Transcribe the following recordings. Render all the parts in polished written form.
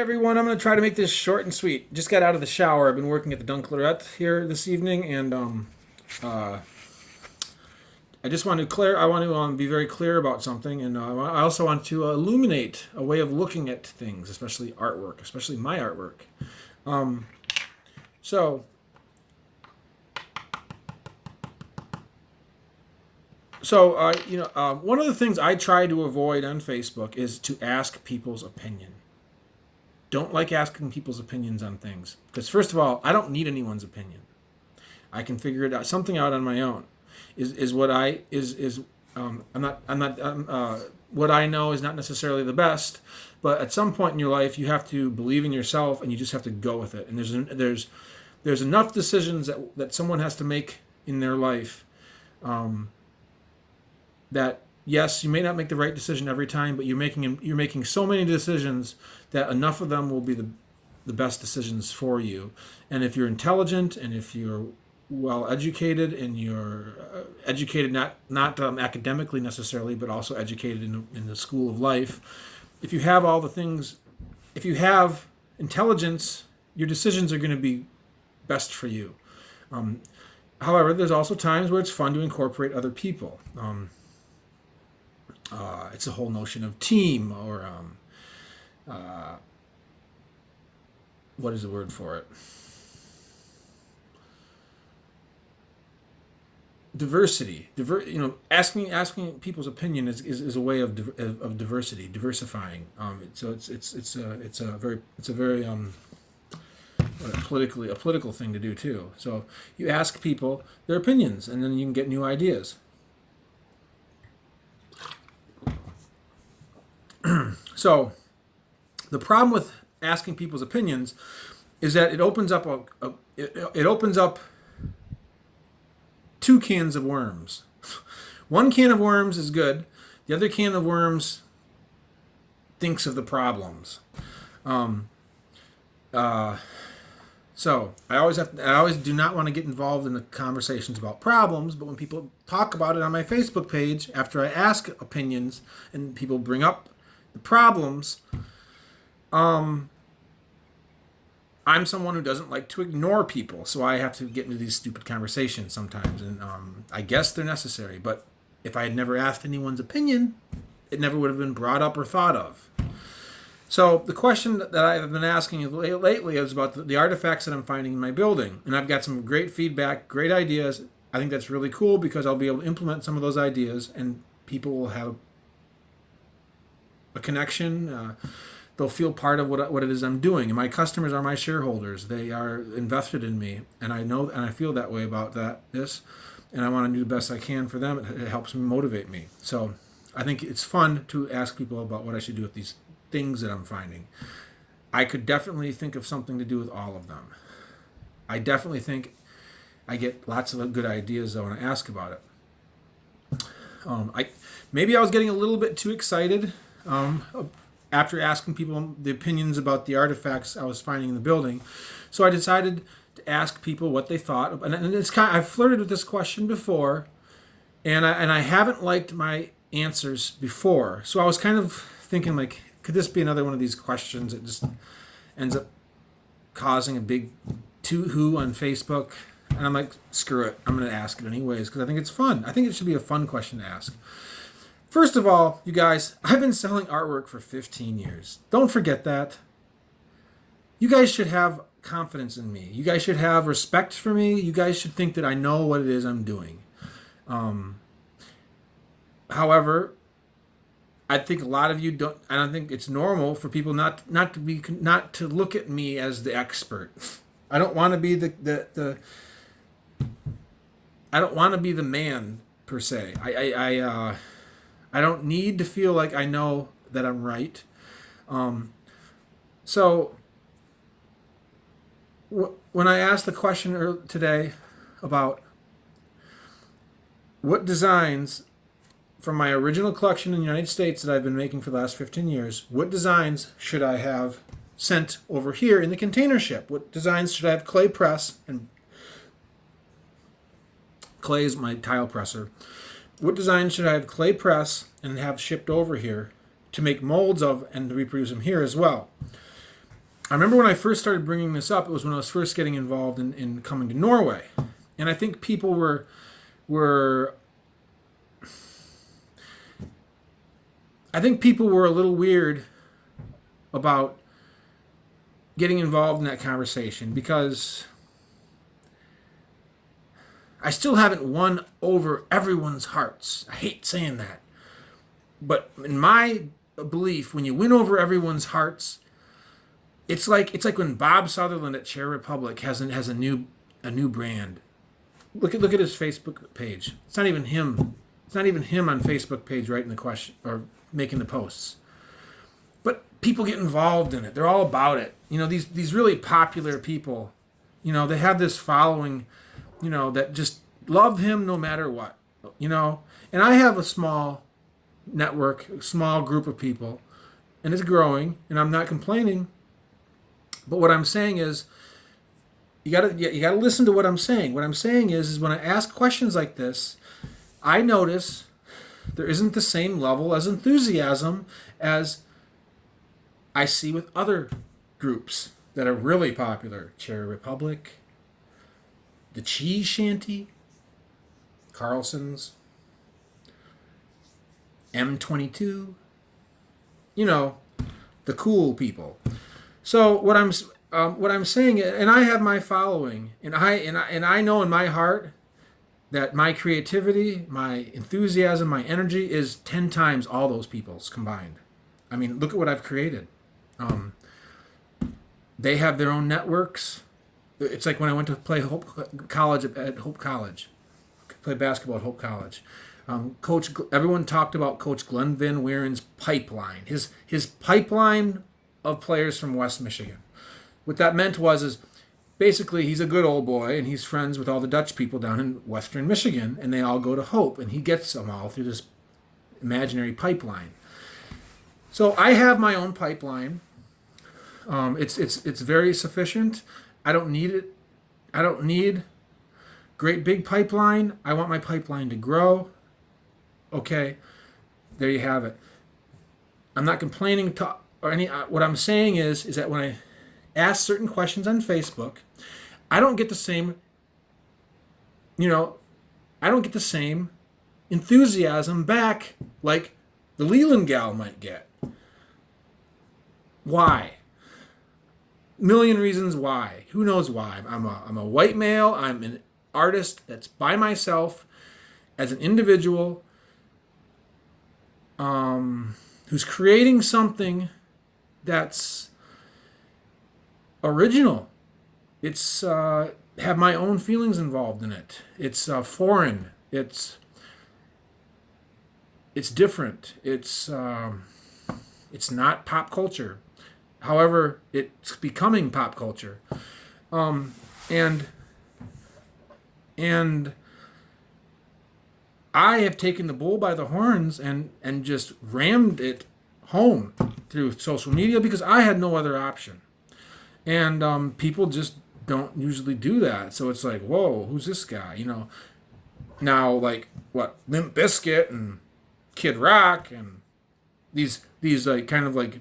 Everyone, I'm going to try to make this short and sweet. Just got out of the shower. I've been working at the Tileart here this evening, and uh, I just want to clear. I want to be very clear about something, and I also want to illuminate a way of looking at things, especially artwork, especially my artwork. Um, so, one of the things I try to avoid on Facebook is to ask people's opinion. Don't like asking people's opinions on things because first of all, I don't need anyone's opinion. I can figure it out, something out on my own. Is what I is I'm not what I know is not necessarily the best, but at some point in your life, you have to believe in yourself and you just have to go with it. And there's enough decisions that someone has to make in their life that yes, you may not make the right decision every time, but you're making so many decisions that enough of them will be the best decisions for you. And if you're intelligent and if you're well educated and you're educated not academically necessarily, but also educated in the school of life, if you have all the things, if you have intelligence, your decisions are going to be best for you. However, there's also times where it's fun to incorporate other people. It's a whole notion of team or what is the word for it? Diversity. Asking people's opinion is a way of diversifying. It's a very politically a political thing to do too. So you ask people their opinions, and then you can get new ideas. So, the problem with asking people's opinions is that it opens up it opens up two cans of worms. One can of worms is good. The other can of worms thinks of the problems. So I always do not want to get involved in the conversations about problems. But when people talk about it on my Facebook page after I ask opinions and people bring up the problems, I'm someone who doesn't like to ignore people, so I have to get into these stupid conversations sometimes, and I guess they're necessary. But if I had never asked anyone's opinion, it never would have been brought up or thought of. So the question that I've been asking lately is about the artifacts that I'm finding in my building, and I've got some great feedback, great ideas. I think that's really cool because I'll be able to implement some of those ideas, and people will have a connection. They'll feel part of what it is I'm doing. And my customers are my shareholders. They are invested in me, and I know and I feel that way about this. And I want to do the best I can for them. It helps me motivate me. So I think it's fun to ask people about what I should do with these things that I'm finding. I could definitely think of something to do with all of them. I definitely think I get lots of good ideas though when I ask about it. Maybe I was getting a little bit too excited. After asking people the opinions about the artifacts I was finding in the building. So I decided to ask people what they thought. And I've flirted with this question before, and I haven't liked my answers before. So I was kind of thinking, like, could this be another one of these questions that just ends up causing a big too-hoo on Facebook? And I'm like, screw it. I'm going to ask it anyways because I think it's fun. I think it should be a fun question to ask. First of all, you guys, I've been selling artwork for 15 years. Don't forget that. You guys should have confidence in me. You guys should have respect for me. You guys should think that I know what it is I'm doing. However, I think a lot of you don't. I don't think it's normal for people not to look at me as the expert. I don't want to be the I don't want to be the man per se. I don't need to feel like I know that I'm right. So when I asked the question today about what designs from my original collection in the United States that I've been making for the last 15 years, what designs should I have sent over here in the container ship? What designs should I have clay press? And clay is my tile presser. What designs should I have clay press and have shipped over here to make molds of and to reproduce them here as well? I remember when I first started bringing this up, it was when I was first getting involved in coming to Norway. And I think people were I think people were a little weird about getting involved in that conversation because I still haven't won over everyone's hearts. I hate saying that. But in my belief, when you win over everyone's hearts, it's like when Bob Sutherland at Chair Republic has a new brand. Look at his Facebook page. It's not even him. It's not even him on Facebook page writing the question or making the posts. But people get involved in it. They're all about it. You know, these really popular people, you know, they have this following, you know, that just love him no matter what, you know. And I have a small network, a small group of people, and it's growing, and I'm not complaining. But what I'm saying is, you gotta listen to what I'm saying. What I'm saying is when I ask questions like this, I notice there isn't the same level as enthusiasm as I see with other groups that are really popular. Cherry Republic, the Cheese Shanty, Carlson's, M22, you know, the cool people. So what I'm saying, and I have my following, and I know in my heart that my creativity, my enthusiasm, my energy is 10 times all those people's combined. I mean, look at what I've created. They have their own networks. It's like when I went to play Hope College at Hope College, play basketball at Hope College. Everyone talked about Coach Glenn Van Weeren's pipeline, his pipeline of players from West Michigan. What that meant is basically he's a good old boy and he's friends with all the Dutch people down in Western Michigan, and they all go to Hope, and he gets them all through this imaginary pipeline. So I have my own pipeline. It's very sufficient. I don't need it. I don't need great big pipeline. I want my pipeline to grow. Okay, there you have it. I'm not complaining or any. What I'm saying is that when I ask certain questions on Facebook, I don't get the same. You know, I don't get the same enthusiasm back like the Leland gal might get. Why? Million reasons why. Who knows why? I'm a white male. I'm an artist that's by myself as an individual who's creating something that's original. It's have my own feelings involved in it. It's foreign. It's different. It's not pop culture. However, it's becoming pop culture. And I have taken the bull by the horns and just rammed it home through social media because I had no other option. And people just don't usually do that. So it's like, whoa, who's this guy? You know, now like what, Limp Bizkit and Kid Rock and these like kind of like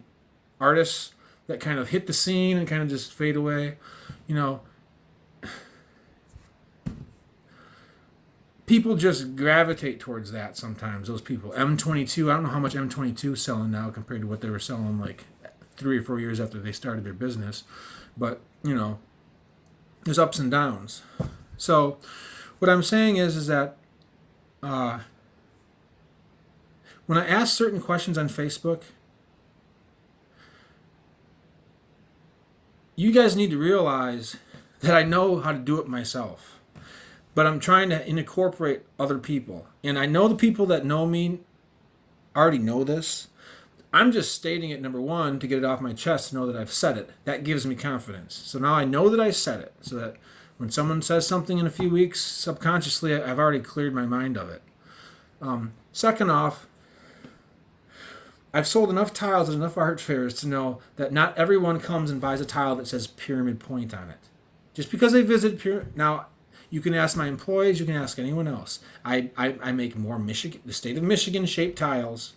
artists that kind of hit the scene and kind of just fade away, you know. People just gravitate towards that sometimes, those people. M22, I don't know how much M22 is selling now compared to what they were selling like 3 or 4 years after they started their business. But, you know, there's ups and downs. So what I'm saying is that when I ask certain questions on Facebook, you guys need to realize that I know how to do it myself. But I'm trying to incorporate other people. And I know the people that know me already know this. I'm just stating it, number one, to get it off my chest, to know that I've said it. That gives me confidence. So now I know that I said it, so that when someone says something in a few weeks, subconsciously, I've already cleared my mind of it. Second off, I've sold enough tiles at enough art fairs to know that not everyone comes and buys a tile that says Pyramid Point on it. Just because they visit Pyramid... Now, you can ask my employees, you can ask anyone else. I make more the state of Michigan shaped tiles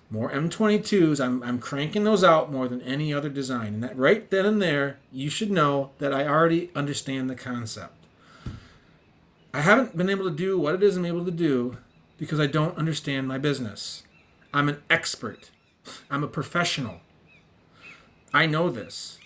More M22s. I'm cranking those out more than any other design. And that right then and there, you should know that I already understand the concept. I haven't been able to do what it is I'm able to do because I don't understand my business. I'm an expert. I'm a professional. I know this.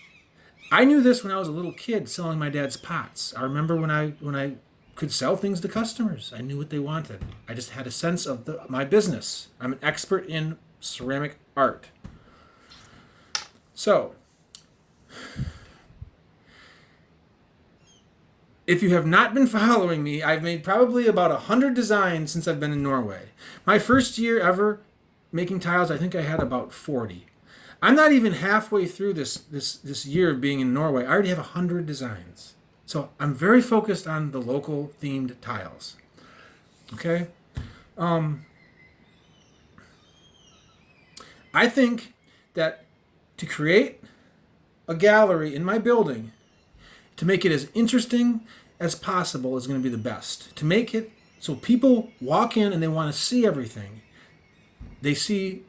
I knew this when I was a little kid selling my dad's pots. I remember when I could sell things to customers. I knew what they wanted. I just had a sense of my business. I'm an expert in ceramic art. So, if you have not been following me, I've made probably about 100 designs since I've been in Norway. My first year ever making tiles, I think I had about 40. I'm not even halfway through this year of being in Norway. I already have 100 designs. So I'm very focused on the local themed tiles. Okay? I think that to create a gallery in my building, to make it as interesting as possible is going to be the best. To make it so people walk in and they want to see everything. They see...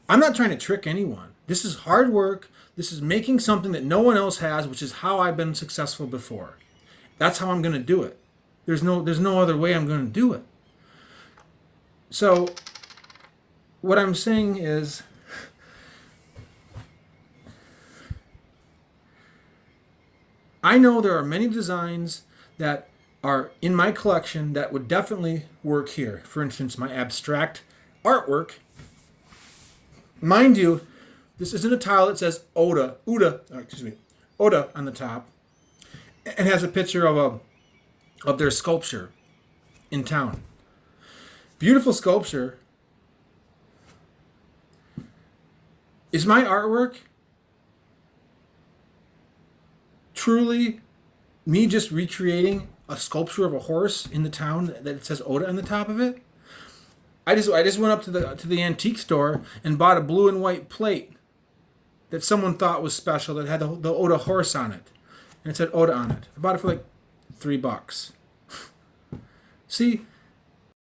I'm not trying to trick anyone. This is hard work. This is making something that no one else has, which is how I've been successful before. That's how I'm going to do it. There's no other way I'm going to do it. So what I'm saying is, I know there are many designs that are in my collection that would definitely work here. For instance, my abstract artwork. Mind you, this isn't a tile that says Odda on the top, and has a picture of their sculpture in town. Beautiful sculpture. Is my artwork truly me just recreating a sculpture of a horse in the town that it says Odda on the top of it? I just went up to the antique store and bought a blue and white plate that someone thought was special that had the Odda horse on it, and it said Odda on it. I bought it for like $3. See,